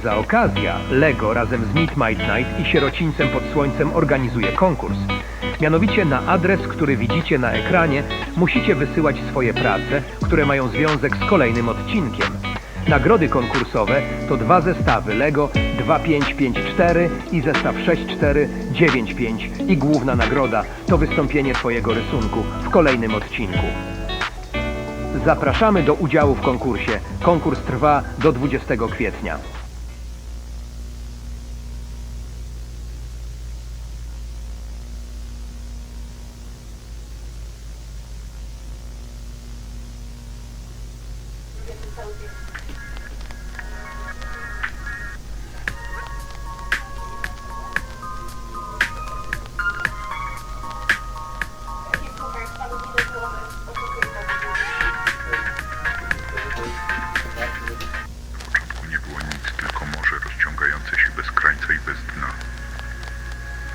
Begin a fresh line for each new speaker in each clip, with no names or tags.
za okazja, LEGO razem z Meet My Night i Sierocińcem pod Słońcem organizuje konkurs. Mianowicie na adres, który widzicie na ekranie, musicie wysyłać swoje prace, które mają związek z kolejnym odcinkiem. Nagrody konkursowe to 2 zestawy LEGO 2554 i zestaw 6495 i główna nagroda to wystąpienie Twojego rysunku w kolejnym odcinku. Zapraszamy do udziału w konkursie. Konkurs trwa do 20 kwietnia.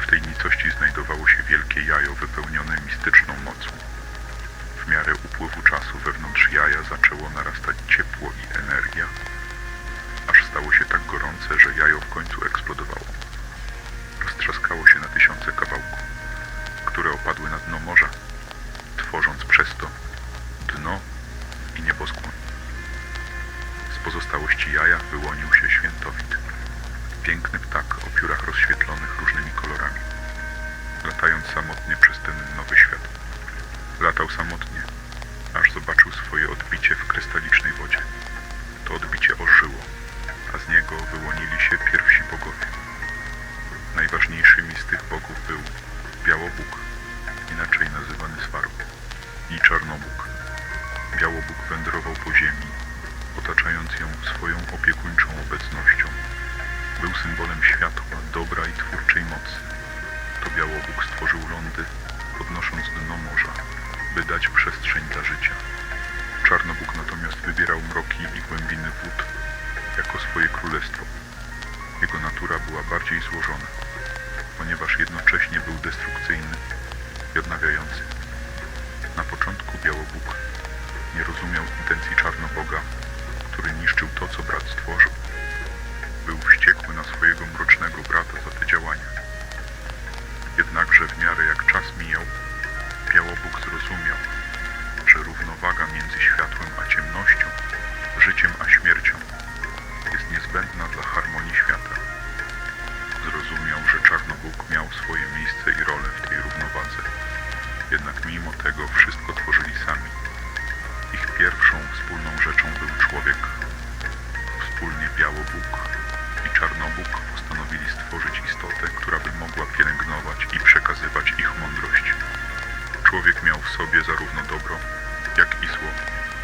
W tej nicości znajdowało się wielkie jajo wypełnione mistyczną mocą. W miarę upływu czasu wewnątrz jaja zaczęło narastać ciepło i energia, aż stało się tak gorące, że jajo w końcu eksplodowało. Roztrzaskało się na tysiące kawałków, które opadły na dno morza, tworząc przez to dno i nieboskłon. Z pozostałości jaja wyłonił się świętowit. Piękny ptak o piórach rozświetlonych różnymi kolorami, latając samotnie przez ten nowy świat. Latał samotnie, aż zobaczył swoje odbicie w krystalicznej wodzie. To odbicie ożyło, a z niego wyłonili się pierwsi bogowie. Najważniejszymi z tych bogów był Białobóg, inaczej nazywany Svarog, i Czarnobóg. Białobóg wędrował po ziemi, otaczając ją swoją opiekuńczą obecnością. Był symbolem światła, dobra i twórczej mocy. To Białobóg stworzył lądy, podnosząc dno morza, by dać przestrzeń dla życia. Czarnobóg natomiast wybierał mroki i głębiny wód jako swoje królestwo. Jego natura była bardziej złożona, ponieważ jednocześnie był destrukcyjny i odnawiający. Na początku Białobóg nie rozumiał intencji Czarnoboga, który niszczył to, co brat stworzył. Był wściekły na swojego mrocznego brata za te działania. Jednakże w miarę jak czas mijał, Białobóg zrozumiał, że równowaga między światłem a ciemnością, życiem a śmiercią jest niezbędna dla harmonii świata. Zrozumiał, że Czarnobóg miał swoje miejsce i rolę w tej równowadze. Jednak mimo tego wszystko tworzyli sami. Ich pierwszą wspólną rzeczą był człowiek. Wspólnie Białobóg i Czarnobóg postanowili stworzyć istotę, która by mogła pielęgnować i przekazywać ich mądrość. Człowiek miał w sobie zarówno dobro, jak i zło,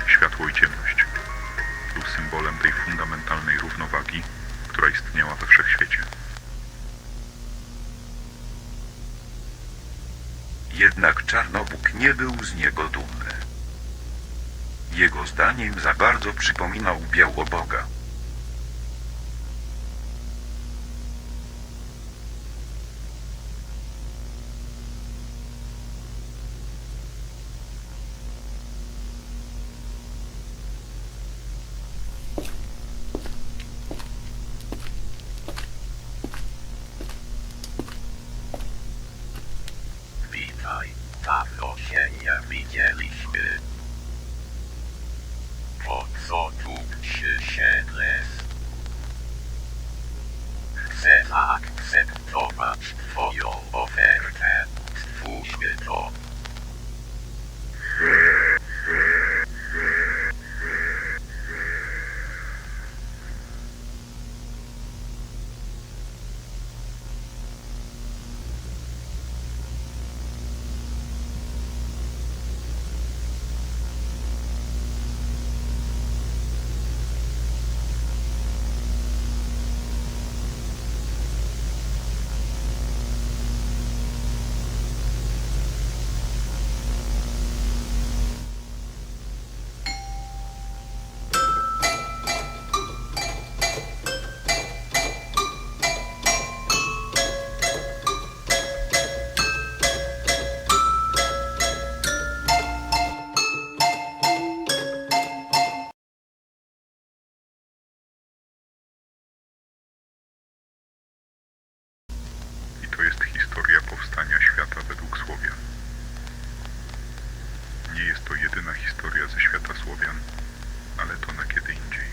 światło i ciemność. Był symbolem tej fundamentalnej równowagi, która istniała we wszechświecie.
Jednak Czarnobóg nie był z niego dumny. Jego zdaniem za bardzo przypominał Białoboga.
Witaj, dawno się nie widzieliśmy. Po co tu przyszedłeś? Chcę zaakceptować twoją ofertę. Stwórzmy to.
jedyna historia ze świata Słowian, ale to na kiedy indziej.